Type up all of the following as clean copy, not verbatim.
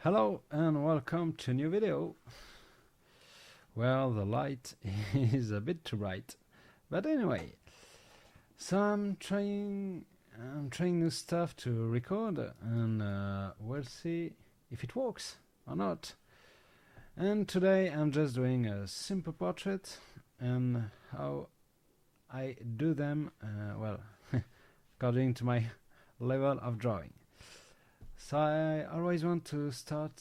Hello and welcome to a new video. Well, the light is a bit too bright, but anyway, so I'm trying new stuff to record, and we'll see if it works or not. And today I'm just doing a simple portrait, and how I do them, well, according to my level of drawing. So I always want to start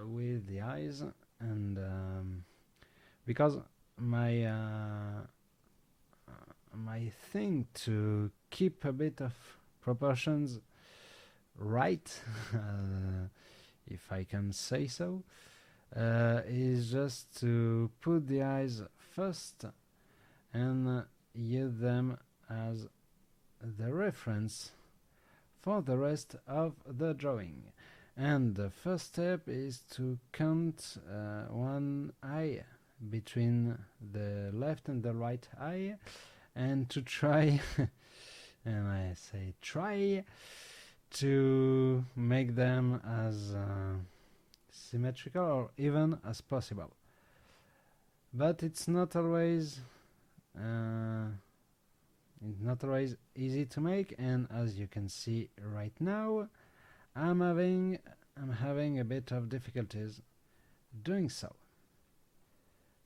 with the eyes, and because my my thing to keep a bit of proportions right, if I can say so, is just to put the eyes first and use them as the reference for the rest of the drawing. And the first step is to count one eye between the left and the right eye, and to try and I say try to make them as symmetrical or even as possible. But it's not always easy to make, and as you can see right now, I'm having a bit of difficulties doing so.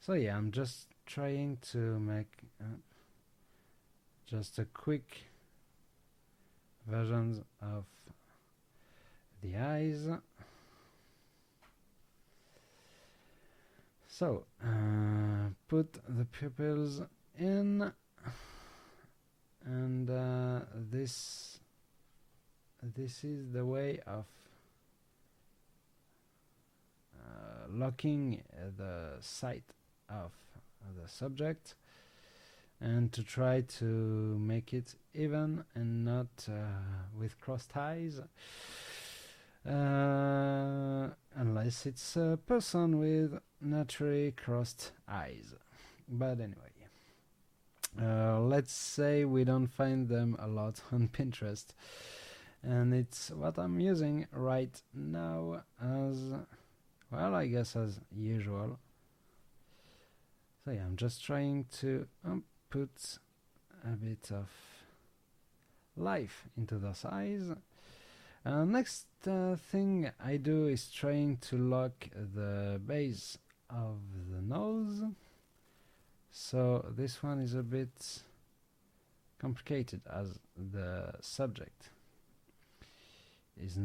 So yeah, I'm just trying to make just a quick versions of the eyes. So put the pupils in, and this is the way of locking the sight of the subject, and to try to make it even and not with crossed eyes, unless it's a person with naturally crossed eyes. But anyway, let's say we don't find them a lot on Pinterest, and it's what I'm using right now as well, I guess, as usual. So yeah, I'm just trying to put a bit of life into those eyes. Next thing I do is trying to lock the base of the nose. So this one is a bit complicated, as the subject is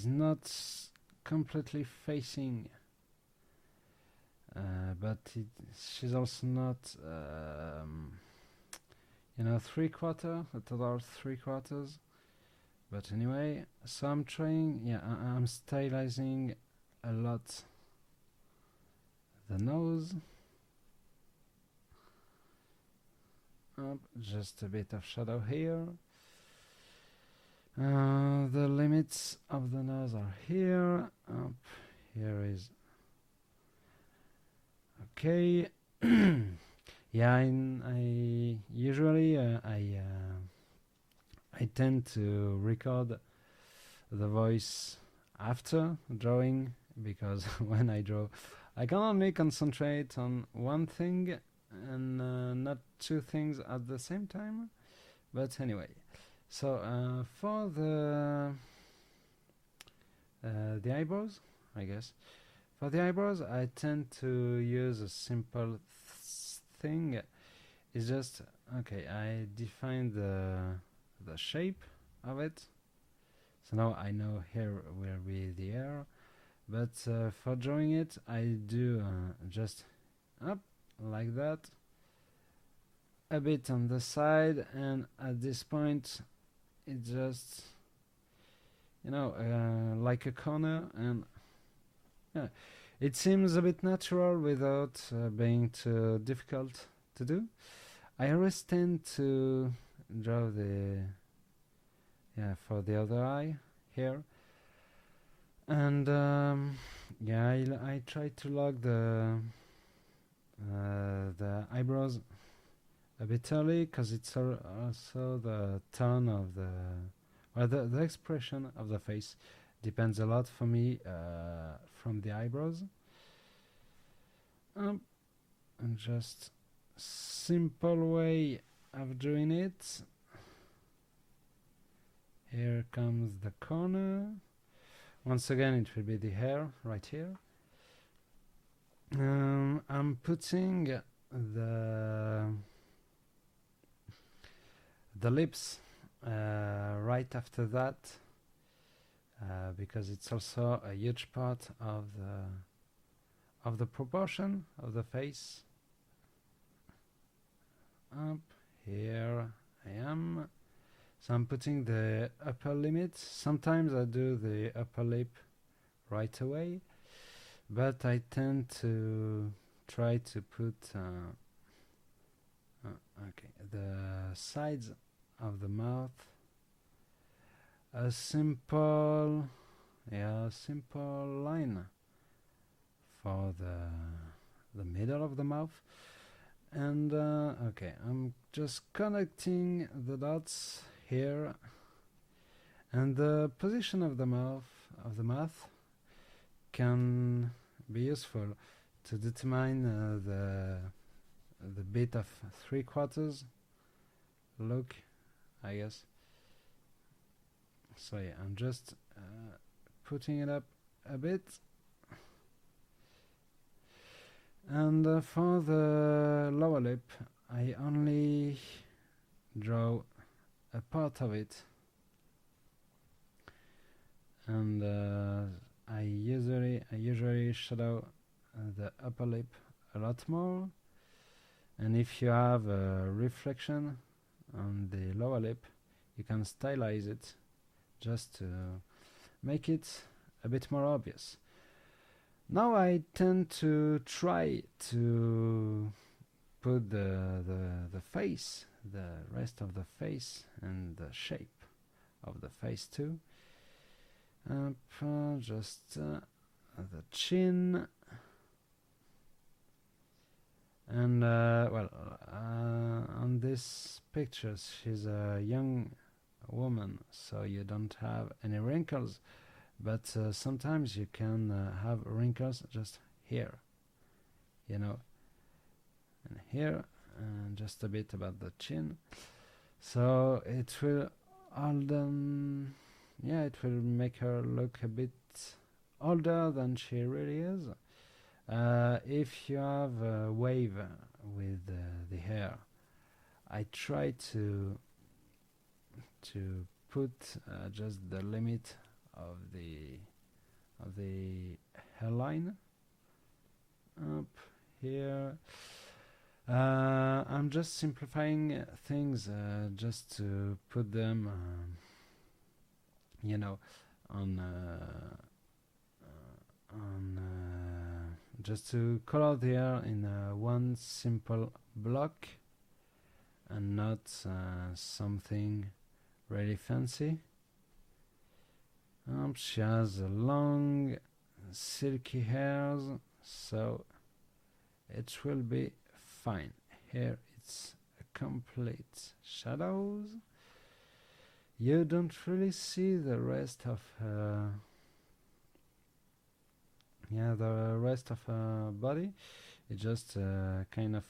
not completely facing, but she's also not three-quarter, a total 3/4. But anyway, so I'm trying, I'm stylizing a lot the nose. Just a bit of shadow here. The limits of the nose are here. Here is okay. Yeah, I usually I tend to record the voice after drawing, because when I draw, I can only concentrate on one thing and not two things at the same time. But anyway, so for the eyebrows, I guess, for the eyebrows I tend to use a simple thing. It's just, okay, I define the shape of it, so now I know here will be the ear. But for drawing it, I do just up like that, a bit on the side, and at this point it just, like a corner, and yeah, it seems a bit natural without being too difficult to do. I always tend to draw for the other eye here, and I try to lock the eyebrows a bit early, because it's also the tone of the expression of the face Depends a lot for me from the eyebrows. And just simple way of doing it. Here comes the corner. Once again, it will be the hair right here. I'm putting the lips right after that because it's also a huge part of the proportion of the face. Up here I am. So I'm putting the upper limit. Sometimes I do the upper lip right away, but I tend to try to put the sides of the mouth, a simple line for the middle of the mouth. And okay, I'm just connecting the dots here, and the position of the mouth can be useful to determine the bit of 3/4 look, I guess. So yeah, I'm just putting it up a bit. And for the lower lip, I only draw a part of it, and I usually shadow the upper lip a lot more. And if you have a reflection on the lower lip, you can stylize it just to make it a bit more obvious. Now I tend to try to put the face, the rest of the face, and the shape of the face too. Just the chin, and on this picture she's a young woman, so you don't have any wrinkles. But sometimes you can have wrinkles just here, and here, and just a bit about the chin. So it will it will make her look a bit older than she really is. If you have a wave with the hair, I try to put just the limit of the hairline up here. I'm just simplifying things just to put them on just to color the hair in one simple block and not something really fancy. She has long silky hairs, so it will be fine. Here it's a complete shadows. You don't really see the rest of her body. It's just kind of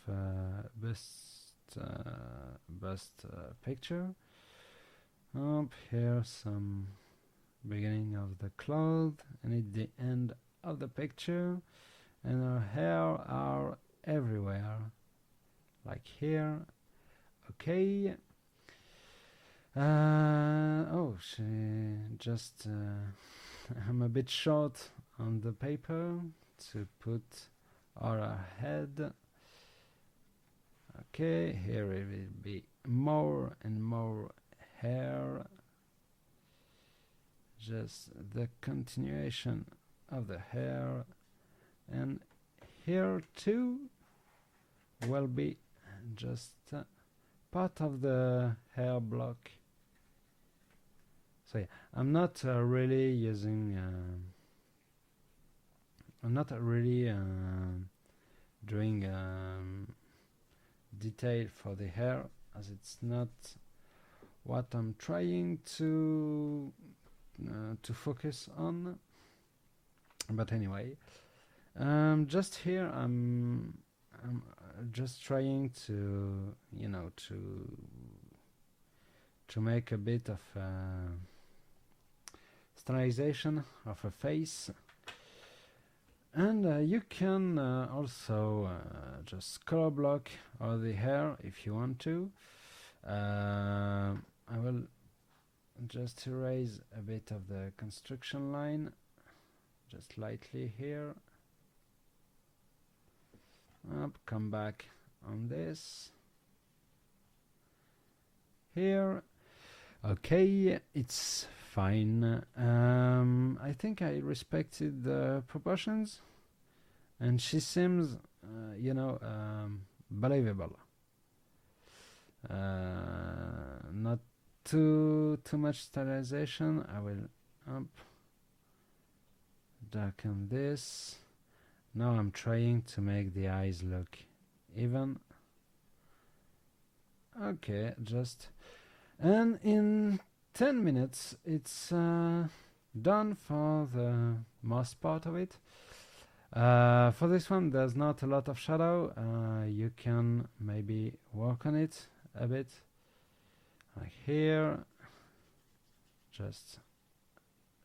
bust picture. Up here some beginning of the cloth, and at the end of the picture, and her hair are everywhere, like here. Okay. She just I'm a bit short on the paper to put on her head. Okay, here it will be more and more hair, just the continuation of the hair, and here too will be just part of the hair block. So yeah, I'm not really using I'm not really doing detail for the hair, as it's not what I'm trying to to focus on. But anyway, just here I'm just trying to, you know, to make a bit of stylization of a face. And you can also just color block all the hair if you want to. I will just erase a bit of the construction line, just lightly here. Up, come back on this. Here. Okay, it's fine. I think I respected the proportions, and she seems, you know, believable. Not too much stylization. I will darken this. Now I'm trying to make the eyes look even. Okay, just, and in 10 minutes it's done for the most part of it. For this one there's not a lot of shadow. You can maybe work on it a bit, like here, just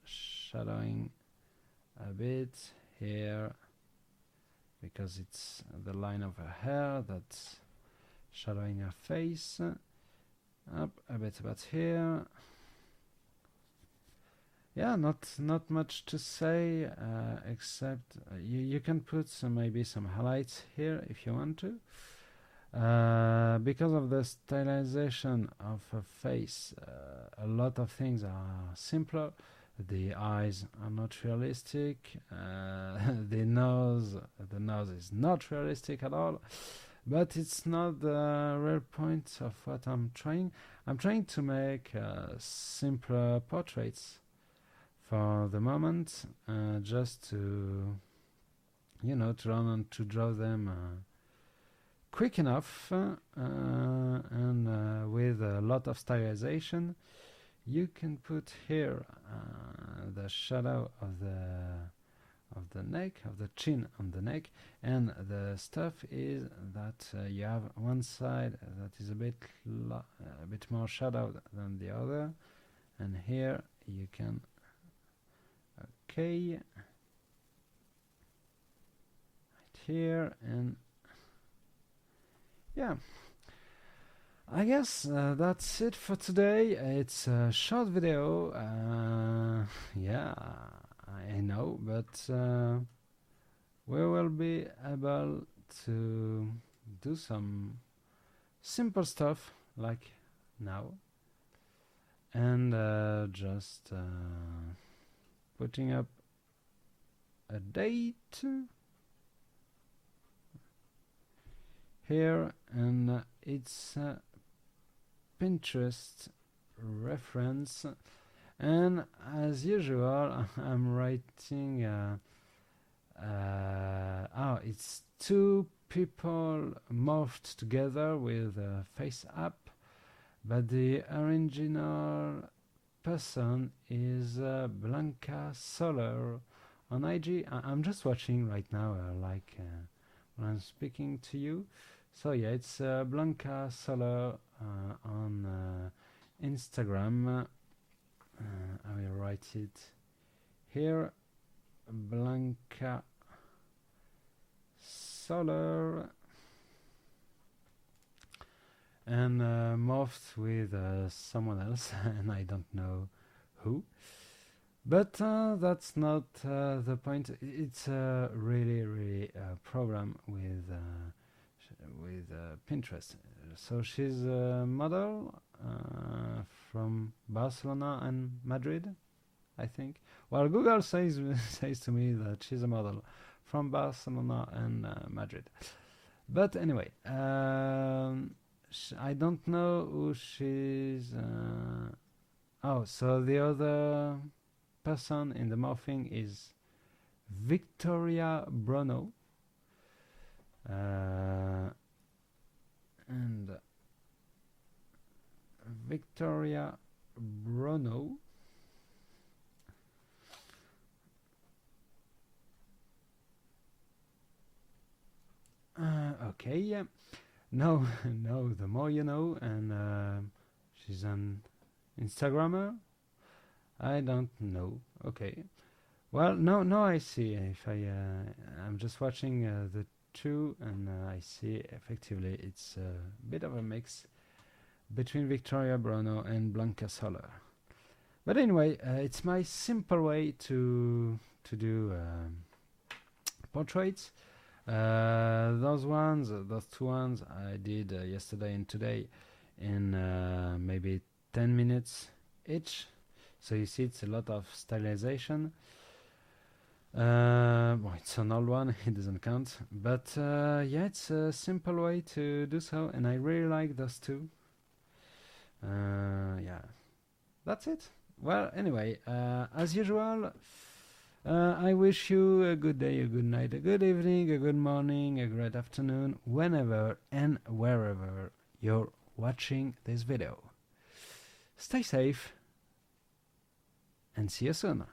shadowing a bit here, because it's the line of her hair that's shadowing her face. Up a bit about here. Yeah, not much to say, except you can put maybe some highlights here if you want to. Because of the stylization of her face, a lot of things are simpler. The eyes are not realistic. The nose is not realistic at all. But it's not the real point of what I'm trying. I'm trying to make simpler portraits for the moment, just to, you know, to draw them quick enough, and with a lot of stylization. You can put here the shadow of the neck, of the chin on the neck, and the stuff is that you have one side that is a bit more shadowed than the other, and here you can, okay, right here, and yeah, I guess that's it for today. It's a short video, yeah, I know, but we will be able to do some simple stuff like now, and just putting up a date here, and it's a Pinterest reference, and as usual I'm writing it's two people morphed together with a face app, but the original person is Blanca Solar on IG. I'm just watching right now, when I'm speaking to you. So yeah, it's Blanca Solar on Instagram. I will write it here, Blanca Solar, and morphed with someone else, and I don't know who. But that's not the point. It's a really program with Pinterest. So she's a model from Barcelona and Madrid, I think. Well, Google says to me that she's a model from Barcelona and Madrid. But anyway, I don't know who she's. So the other person in the morphing is Victoria Bruno. And Victoria Bruno Okay, yeah. No, no, the more you know, and she's an Instagrammer. I don't know. Okay. Well, no, no, I see. If I'm just watching the two, and I see effectively it's a bit of a mix between Victoria Bruno and Blanca Soler. But anyway, it's my simple way to do portraits. Those two ones I did yesterday and today in maybe 10 minutes each. So you see it's a lot of stylization. Well, it's an old one, it doesn't count. But yeah, it's a simple way to do so, and I really like those two. Yeah, that's it. Well, anyway, as usual, I wish you a good day, a good night, a good evening, a good morning, a great afternoon, whenever and wherever you're watching this video. Stay safe and see you soon.